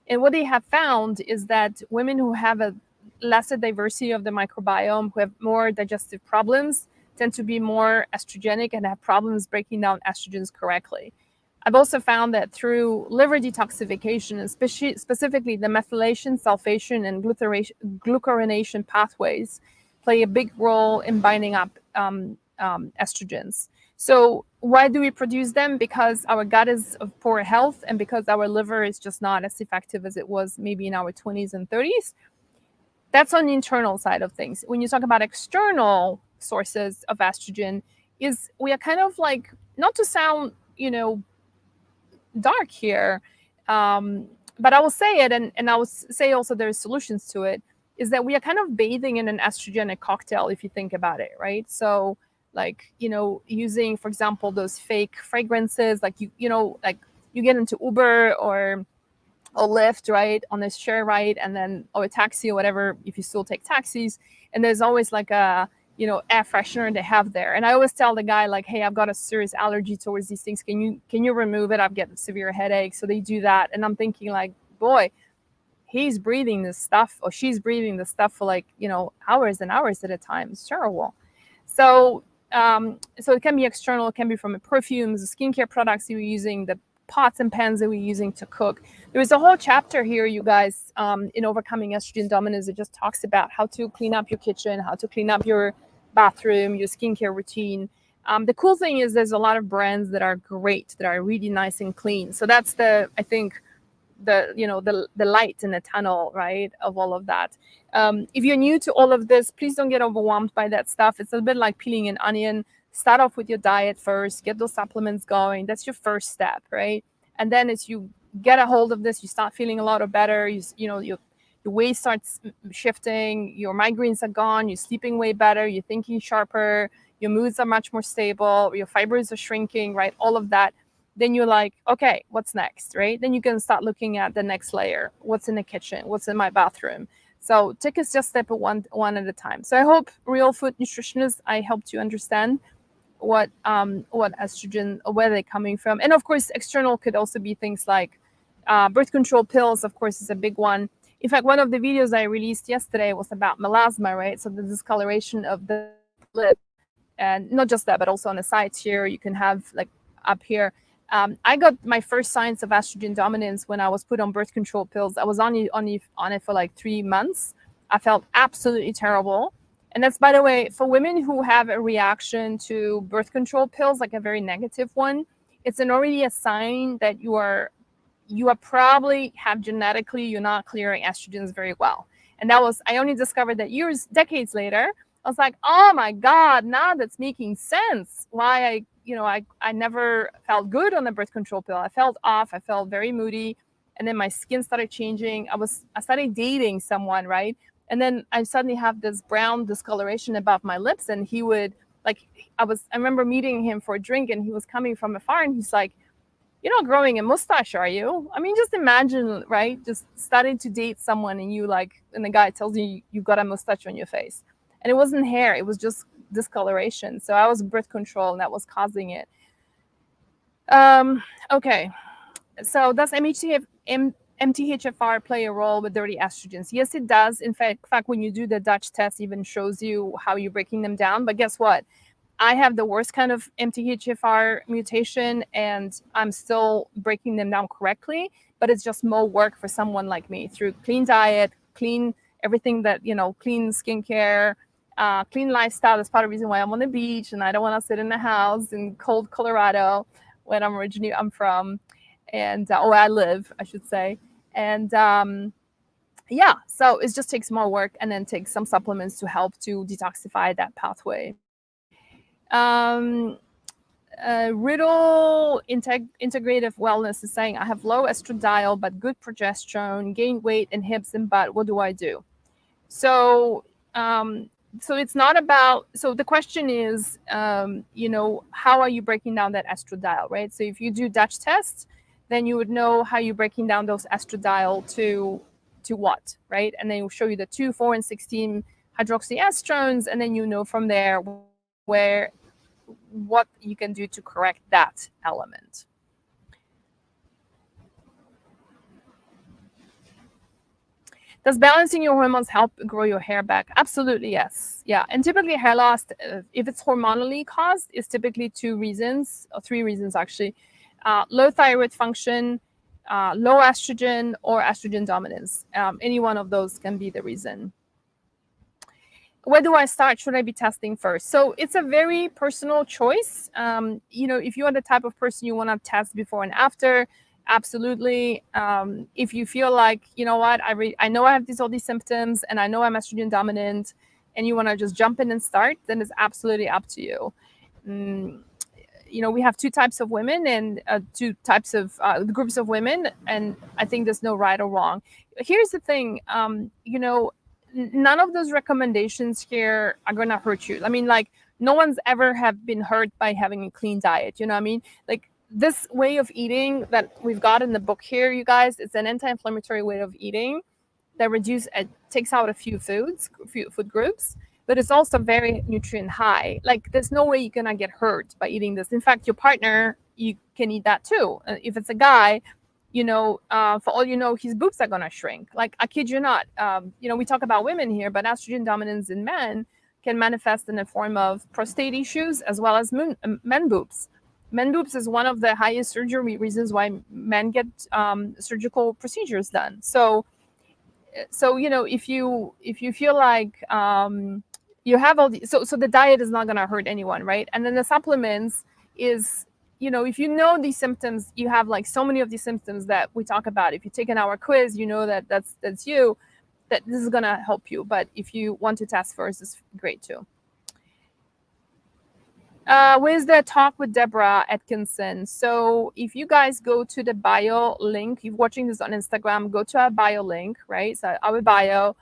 And what they have found is that women who have a lesser diversity of the microbiome, who have more digestive problems, tend to be more estrogenic and have problems breaking down estrogens correctly. I've also found that through liver detoxification, and specifically the methylation, sulfation, and glucuronation pathways, play a big role in binding up estrogens. So why do we produce them? Because our gut is of poor health, and because our liver is just not as effective as it was maybe in our 20s and 30s. That's on the internal side of things. When you talk about external sources of estrogen, we are kind of like, not to sound, dark here, but I will say it, and I will say also there's solutions to it, is that we are kind of bathing in an estrogenic cocktail, if you think about it, right? So like, using, for example, those fake fragrances, like like you get into Uber or Lyft, right, on this share ride, and then, or a taxi or whatever, if you still take taxis, and there's always like a air freshener they have there. And I always tell the guy, like, hey, I've got a serious allergy towards these things. Can you remove it? I've got severe headaches. So they do that. And I'm thinking, like, boy, he's breathing this stuff, or she's breathing this stuff for like, hours and hours at a time. It's terrible. So it can be external. It can be from the perfumes, the skincare products you're using, the pots and pans that we're using to cook. There's a whole chapter here, you guys, in Overcoming Estrogen Dominance. It just talks about how to clean up your kitchen, how to clean up your bathroom, your skincare routine. The cool thing is there's a lot of brands that are great, that are really nice and clean. So that's the light in the tunnel, right, of all of that. If you're new to all of this, please don't get overwhelmed by that stuff. It's a bit like peeling an onion. Start off with your diet first, get those supplements going. That's your first step, right? And then as you get a hold of this, you start feeling a lot better. Your weight starts shifting, your migraines are gone, you're sleeping way better, you're thinking sharper, your moods are much more stable, your fibers are shrinking, right? All of that. Then you're like, okay, what's next, right? Then you can start looking at the next layer. What's in the kitchen? What's in my bathroom? So take us just step one at a time. So I hope, Real Food Nutritionists, I helped you understand what estrogen, or where they're coming from. And of course, external could also be things like birth control pills, of course, is a big one. In fact, one of the videos I released yesterday was about melasma, right? So the discoloration of the lip. And not just that, but also on the sides here, you can have like up here. I got my first signs of estrogen dominance when I was put on birth control pills. I was on it for like 3 months. I felt absolutely terrible. And that's, by the way, for women who have a reaction to birth control pills, like a very negative one, it's already a sign that you are probably have genetically, you're not clearing estrogens very well. And I only discovered that decades later. I was like, oh my God, now that's making sense. Why I never felt good on the birth control pill. I felt off. I felt very moody. And then my skin started changing. I started dating someone, right? And then I suddenly have this brown discoloration above my lips. And he would, like, I remember meeting him for a drink, and he was coming from afar, and he's like, you're not growing a mustache, are you? I mean, just imagine, right? Just starting to date someone, and and the guy tells you you've got a mustache on your face. And it wasn't hair, it was just discoloration. So I was birth control, and that was causing it. Okay. So does MTHFR play a role with dirty estrogens? Yes, it does. In fact, when you do the Dutch test, even shows you how you're breaking them down. But guess what? I have the worst kind of MTHFR mutation, and I'm still breaking them down correctly. But it's just more work for someone like me through clean diet, clean everything that, clean skincare, clean lifestyle. That's part of the reason why I'm on the beach and I don't want to sit in the house in cold Colorado when I'm from, and where I live, I should say. And yeah, so it just takes more work, and then takes some supplements to help to detoxify that pathway. Um, Riddle Integrative Wellness is saying, I have low estradiol but good progesterone, gain weight in hips and butt. What do I do? So, so it's not about. So the question is, how are you breaking down that estradiol, right? So if you do Dutch tests, then you would know how you're breaking down those estradiol to what, right? And then it will show you the 2, 4, and 16 hydroxyestrones, and then you know from there where what you can do to correct that element. Does balancing your hormones help grow your hair back? Absolutely, yes. Yeah, and typically hair loss, if it's hormonally caused, is typically 2 reasons, or 3 reasons actually: low thyroid function, low estrogen, or estrogen dominance. Any one of those can be the reason. Where do I start? Should I be testing first? So it's a very personal choice. If you are the type of person you want to test before and after, absolutely. If you feel like, you know what, I know I have all these symptoms, and I know I'm estrogen dominant, and you want to just jump in and start, then it's absolutely up to you. We have 2 types of women, and 2 types of groups of women, and I think there's no right or wrong. Here's the thing, none of those recommendations here are going to hurt you. I mean, like, no one's ever have been hurt by having a clean diet. You know what I mean? Like, this way of eating that we've got in the book here, you guys, it's an anti-inflammatory way of eating that takes out a few food groups, but it's also very nutrient high. Like, there's no way you're going to get hurt by eating this. In fact, your partner, you can eat that too. If it's a guy, for all you know, his boobs are going to shrink. Like, I kid you not. We talk about women here, but estrogen dominance in men can manifest in the form of prostate issues as well as men boobs. Men boobs is one of the highest surgery reasons why men get surgical procedures done. So if you feel like you have all these, so the diet is not going to hurt anyone, right? And then the supplements is, if you know these symptoms, you have like so many of these symptoms that we talk about. If you take an hour quiz, you know that's you, that this is going to help you. But if you want to test first, it's great too. Where's the talk with Deborah Atkinson? So if you guys go to the bio link, you're watching this on Instagram, go to our bio link, right? So our bio,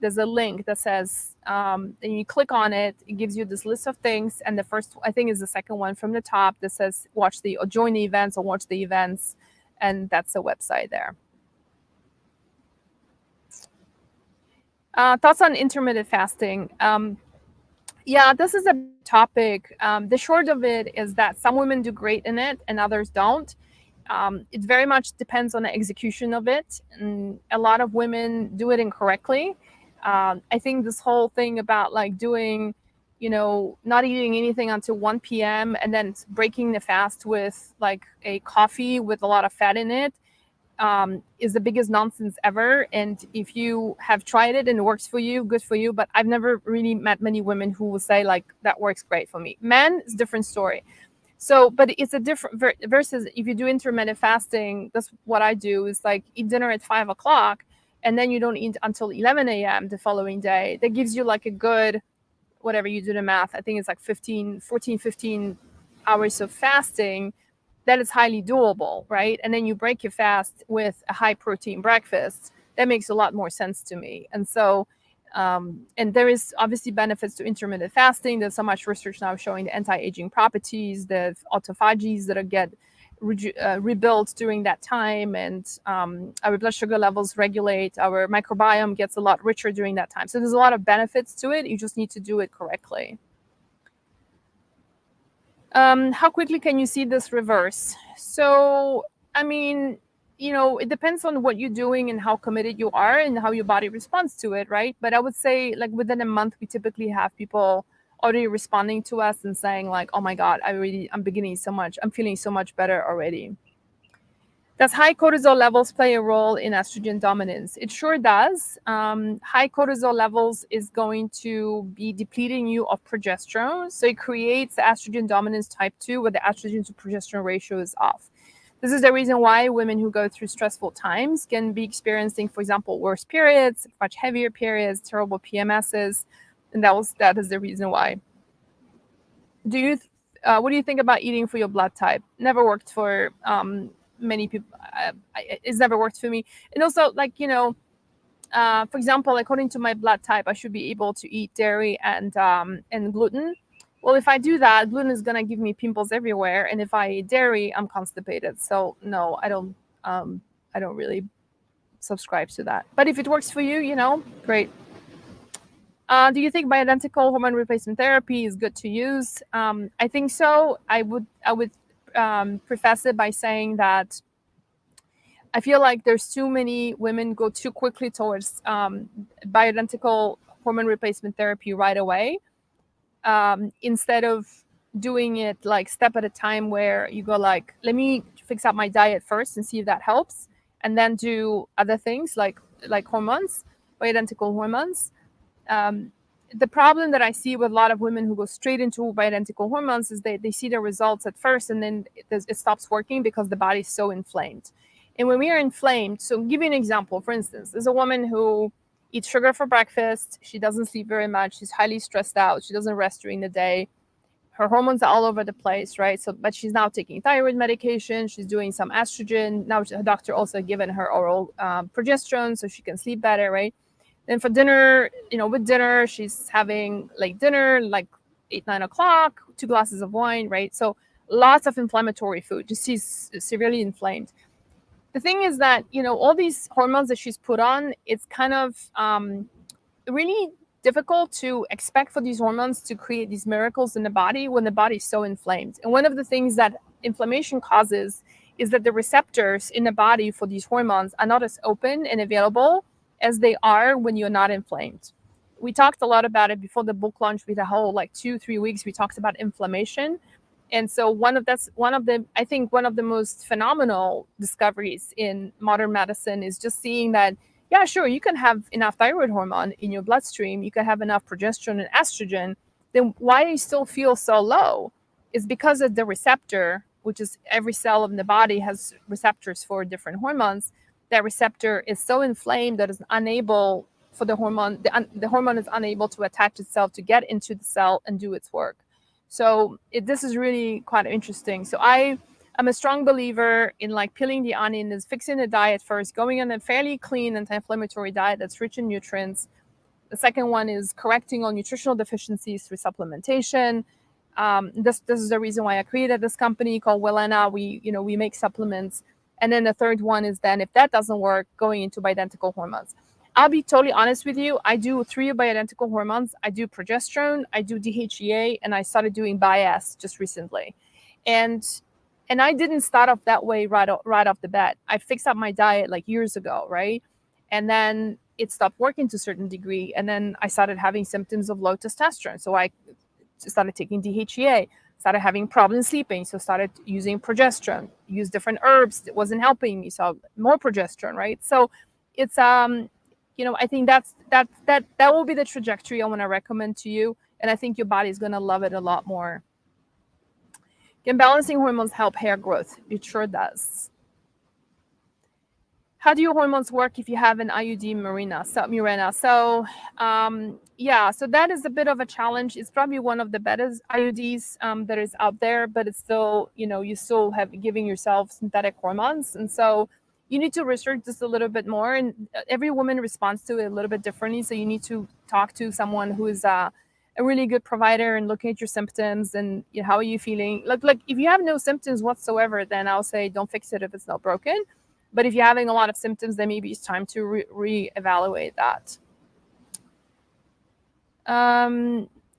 there's a link that says, and you click on it, it gives you this list of things. And the first, I think, is the second one from the top that says join the events or watch the events. And that's the website there. Thoughts on intermittent fasting? Yeah, this is a topic. The short of it is that some women do great in it and others don't. It very much depends on the execution of it. And a lot of women do it incorrectly. I think this whole thing about like doing, not eating anything until 1 p.m. and then breaking the fast with like a coffee with a lot of fat in it is the biggest nonsense ever. And if you have tried it and it works for you, good for you. But I've never really met many women who will say like, that works great for me. Men is a different story. So, but it's a different versus if you do intermittent fasting, that's what I do is like eat dinner at 5 o'clock and then you don't eat until 11 a.m. the following day. That gives you like a good, whatever you do the math, I think it's like 15 hours of fasting. That is highly doable, right? And then you break your fast with a high protein breakfast. That makes a lot more sense to me. And so, and there is obviously benefits to intermittent fasting. There's so much research now showing the anti-aging properties, the autophagies that get rebuilt during that time, and our blood sugar levels regulate, our microbiome gets a lot richer during that time. So there's a lot of benefits to it. You just need to do it correctly. How quickly can you see this reverse? So, I mean, it depends on what you're doing and how committed you are and how your body responds to it, right? But I would say like within a month, we typically have people already responding to us and saying like, oh my God, I'm feeling so much better already. Does high cortisol levels play a role in estrogen dominance? It sure does. High cortisol levels is going to be depleting you of progesterone. So it creates the estrogen dominance type 2 where the estrogen to progesterone ratio is off. This is the reason why women who go through stressful times can be experiencing, for example, worse periods, much heavier periods, terrible PMSs, and that is the reason why. What do you think about eating for your blood type? Never worked for many people. It's never worked for me. And also, for example, according to my blood type, I should be able to eat dairy and gluten. Well, if I do that, gluten is gonna give me pimples everywhere, and if I eat dairy, I'm constipated. So no, I don't. I don't really subscribe to that. But if it works for you, great. Do you think bioidentical hormone replacement therapy is good to use? I think so. I would preface it by saying that I feel like there's too many women go too quickly towards bioidentical hormone replacement therapy right away, instead of doing it like step at a time, where you go like, let me fix up my diet first and see if that helps, and then do other things like hormones, bioidentical hormones. The problem that I see with a lot of women who go straight into bioidentical hormones is they see the results at first, and then it stops working because the body is so inflamed. And when we are inflamed, so I'll give you an example. For instance, there's a woman who eats sugar for breakfast. She doesn't sleep very much. She's highly stressed out. She doesn't rest during the day. Her hormones are all over the place, right? So, but she's now taking thyroid medication. She's doing some estrogen. Now her doctor also given her oral progesterone so she can sleep better, right? Then for dinner, with dinner, she's having dinner like 8, 9 o'clock, 2 glasses of wine, right? So lots of inflammatory food. Just she's severely inflamed. The thing is that, all these hormones that she's put on, it's kind of really difficult to expect for these hormones to create these miracles in the body when the body is so inflamed. And one of the things that inflammation causes is that the receptors in the body for these hormones are not as open and available as they are when you're not inflamed. We talked a lot about it before the book launch. We had a whole 2-3 weeks. We talked about inflammation. And so one of the most phenomenal discoveries in modern medicine is just seeing that, yeah, sure, you can have enough thyroid hormone in your bloodstream, you can have enough progesterone and estrogen, then why do you still feel so low? It's because of the receptor, which is every cell in the body has receptors for different hormones. That receptor is so inflamed that it's unable for the hormone, the hormone is unable to attach itself to get into the cell and do its work. So this is really quite interesting. So I'm a strong believer in peeling the onion, is fixing the diet first, going on a fairly clean anti-inflammatory diet that's rich in nutrients. The second one is correcting all nutritional deficiencies through supplementation. This is the reason why I created this company called Welena. We make supplements. And then the third one is then, if that doesn't work, going into bioidentical hormones. I'll be totally honest with you. I do 3 bioidentical hormones. I do progesterone, I do DHEA, and I started doing bias just recently. And I didn't start off that way right off the bat. I fixed up my diet years ago, right? And then it stopped working to a certain degree. And then I started having symptoms of low testosterone. So I started taking DHEA, started having problems sleeping. So started using progesterone, used different herbs. It wasn't helping me. So more progesterone, right? So it's, I think that will be the trajectory I want to recommend to you. And I think your body is going to love it a lot more. Can balancing hormones help hair growth? It sure does. How do your hormones work if you have an IUD, Mirena? So so that is a bit of a challenge. It's probably one of the better IUDs that is out there, but it's still, you still have giving yourself synthetic hormones. And so you need to research this a little bit more. And every woman responds to it a little bit differently. So you need to talk to someone who is a really good provider and looking at your symptoms and how are you feeling. Like if you have no symptoms whatsoever, then I'll say don't fix it if it's not broken. But if you're having a lot of symptoms, then maybe it's time to reevaluate that.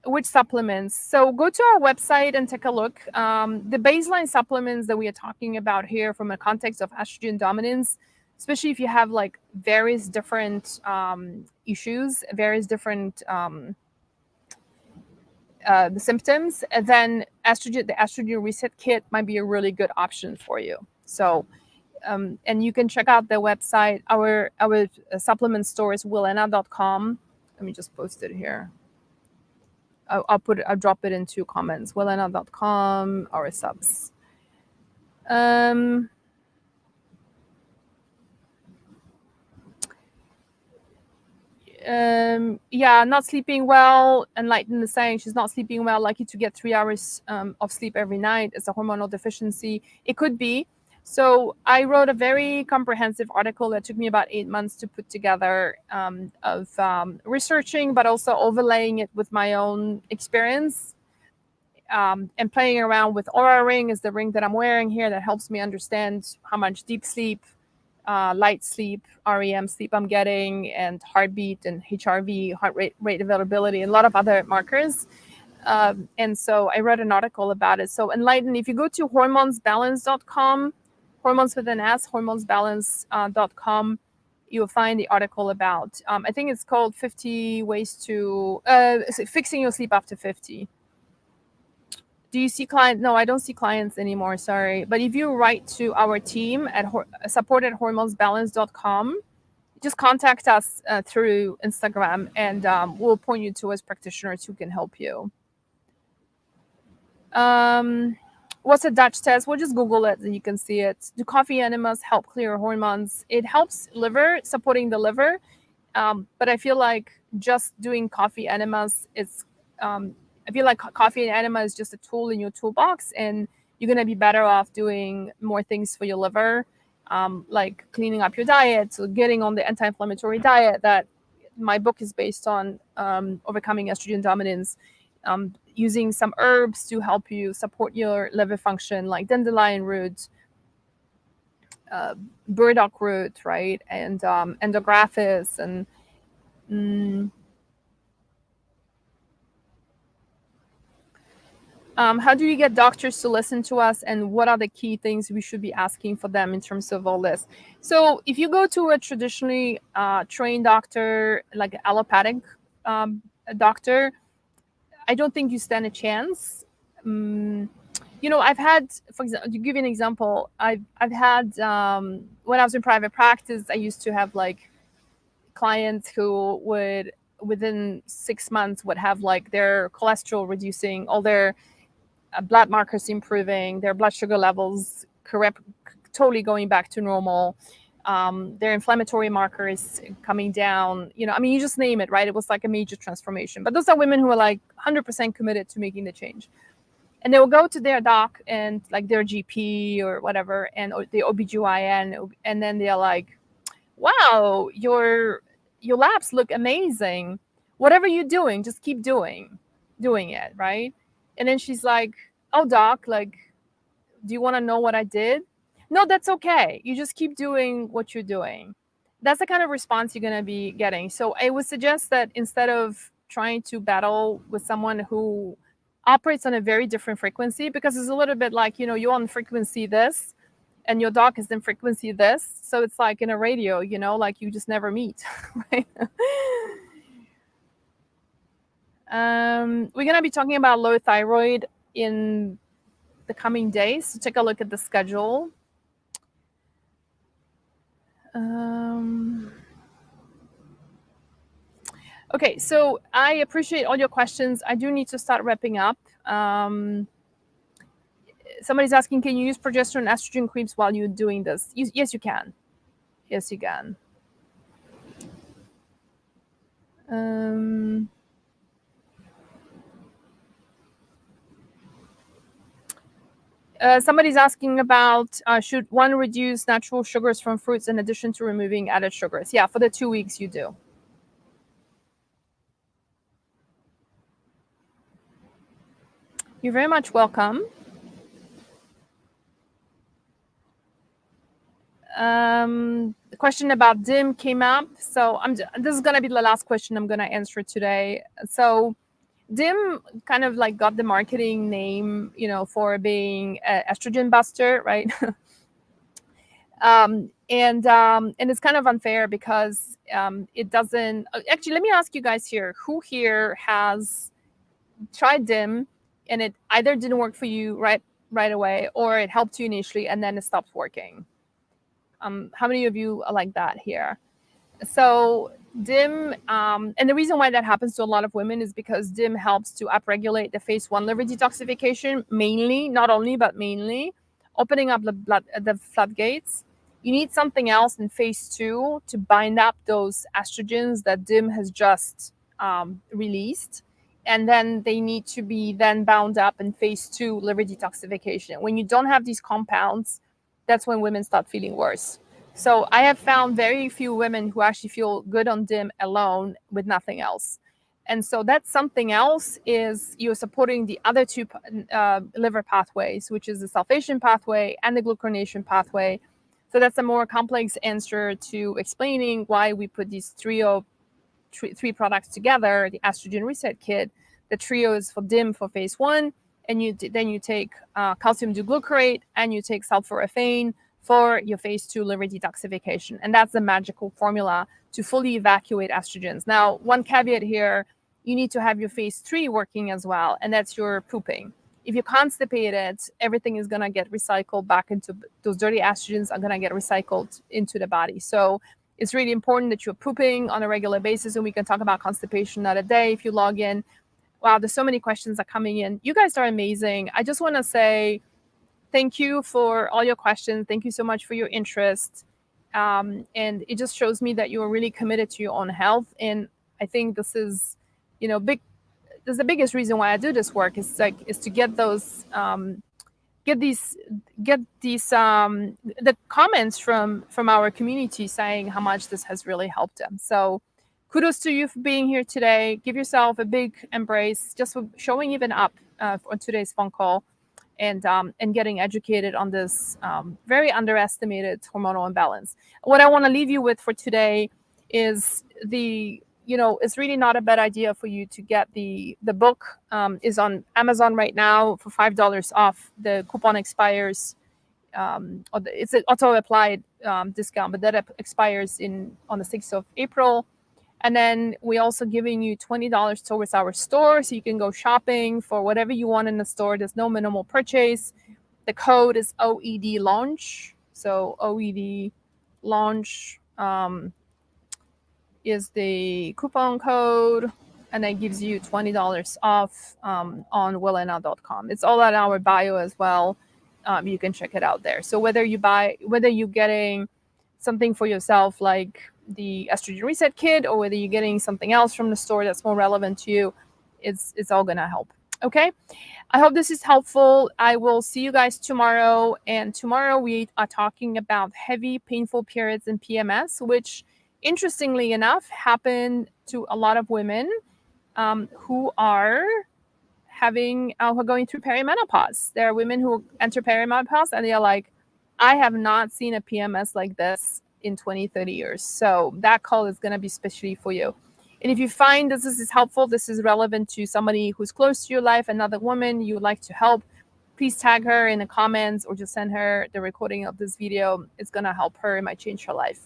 Which supplements? So go to our website and take a look. The baseline supplements that we are talking about here from a context of estrogen dominance, especially if you have various different issues, various different the symptoms, and then the estrogen reset kit might be a really good option for you. So and you can check out the website. Our supplement store is welena.com. Let me just post it here. I'll drop it in 2 comments. welena.com, our subs. Yeah, not sleeping well. Enlighten is saying she's not sleeping well, lucky to get 3 hours of sleep every night. It's a hormonal deficiency. It could be. So I wrote a very comprehensive article that took me about 8 months to put together, of researching, but also overlaying it with my own experience, and playing around with Aura Ring is the ring that I'm wearing here that helps me understand how much deep sleep, light sleep, REM sleep I'm getting, and heartbeat and HRV, heart rate availability, and a lot of other markers. And so I wrote an article about it. So Enlighten, if you go to hormonesbalance.com, hormones with an S, hormonesbalance.com, you'll find the article about, I think it's called 50 Ways to Fixing Your Sleep After 50. Do you see clients? No, I don't see clients anymore. Sorry. But if you write to our team at support@hormonesbalance.com, just contact us through Instagram, and we'll point you towards practitioners who can help you. What's a Dutch test? We'll just Google it and you can see it. Do coffee enemas help clear hormones? It helps liver, supporting the liver. But I feel like just doing coffee enemas is, I feel like coffee and enema is just a tool in your toolbox, and you're going to be better off doing more things for your liver, like cleaning up your diet, so getting on the anti-inflammatory diet that my book is based on, Overcoming Estrogen Dominance, using some herbs to help you support your liver function, like dandelion root, burdock root, right? And endographis, and how do you get doctors to listen to us, and what are the key things we should be asking for them in terms of all this? So if you go to a traditionally trained doctor, like an allopathic doctor, I don't think you stand a chance. I've had, for example, to give you an example, I've had, when I was in private practice, I used to have like clients who would, within 6 months, would have like their cholesterol reducing, all their blood markers improving, their blood sugar levels totally going back to normal, their inflammatory markers coming down. You just name it, right? It was like a major transformation. But those are women who are like 100% committed to making the change. And they will go to their doc and like their GP or whatever, and the OBGYN, and then they're like, wow, your labs look amazing. Whatever you're doing, just keep doing it, right? And then she's like, oh, doc, like, do you want to know what I did? No, that's okay. You just keep doing what you're doing. That's the kind of response you're going to be getting. So I would suggest that instead of trying to battle with someone who operates on a very different frequency, because it's a little bit like, you're on frequency this, and your doc is in frequency this. So it's like in a radio, like you just never meet, right? We're going to be talking about low thyroid in the coming days. So take a look at the schedule. Okay, so I appreciate all your questions. I do need to start wrapping up. Somebody's asking, can you use progesterone and estrogen creams while you're doing this? Yes, you can. Yes, you can. Somebody's asking about, should one reduce natural sugars from fruits in addition to removing added sugars? Yeah, for the 2 weeks you do. You're very much welcome. The question about DIM came up. So this is going to be the last question I'm going to answer today. So DIM kind of like got the marketing name, for being an estrogen buster, right? And it's kind of unfair because it doesn't. Actually, let me ask you guys here: who here has tried DIM and it either didn't work for you right away, or it helped you initially and then it stopped working? How many of you are like that here? So DIM, and the reason why that happens to a lot of women is because DIM helps to upregulate the phase 1 liver detoxification, mainly, not only, but mainly, opening up the floodgates. You need something else in phase 2 to bind up those estrogens that DIM has just released. And then they need to be then bound up in phase 2 liver detoxification. When you don't have these compounds, that's when women start feeling worse. So I have found very few women who actually feel good on DIM alone with nothing else. And so that's something else is you're supporting the other two liver pathways, which is the sulfation pathway and the glucuronation pathway. So that's a more complex answer to explaining why we put these three products together, the estrogen reset kit. The trio is for DIM for phase 1, and then you take calcium D-glucarate and you take sulforaphane for your phase 2 liver detoxification. And that's the magical formula to fully evacuate estrogens. Now, one caveat here, you need to have your phase 3 working as well, and that's your pooping. If you're constipated, everything is going to get recycled back into those dirty estrogens are going to get recycled into the body. So it's really important that you're pooping on a regular basis, and we can talk about constipation another day if you log in. Wow, there's so many questions that are coming in. You guys are amazing. I just want to say thank you for all your questions. Thank you so much for your interest. And it just shows me that you are really committed to your own health. And I think this is, big. This is the biggest reason why I do this work is to get those get these the comments from our community saying how much this has really helped them. So kudos to you for being here today. Give yourself a big embrace just for showing even up on today's phone call and getting educated on this very underestimated hormonal imbalance. What I want to leave you with for today is it's really not a bad idea for you to get the book. Is on Amazon right now for $5 off. The coupon expires, it's an auto-applied discount, but that expires on the 6th of April. And then we're also giving you $20 towards our store, so you can go shopping for whatever you want in the store. There's no minimal purchase. The code is OED launch. So OED launch is the coupon code, and that gives you $20 off on willena.com. It's all at our bio as well. You can check it out there. So whether you're getting something for yourself like the estrogen reset kit, or whether you're getting something else from the store that's more relevant to you, it's all gonna help. Okay, I hope this is helpful. I will see you guys tomorrow, and tomorrow we are talking about heavy painful periods and PMS, which interestingly enough happen to a lot of women who are going through perimenopause. There are women who enter perimenopause and they are like, I have not seen a PMS like this in 20, 30 years. So that call is going to be especially for you. And if you find this is helpful, this is relevant to somebody who's close to your life, another woman you would like to help, please tag her in the comments or just send her the recording of this video. It's going to help her. It might change her life.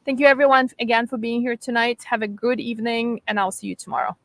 Thank you, everyone, again, for being here tonight. Have a good evening, and I'll see you tomorrow.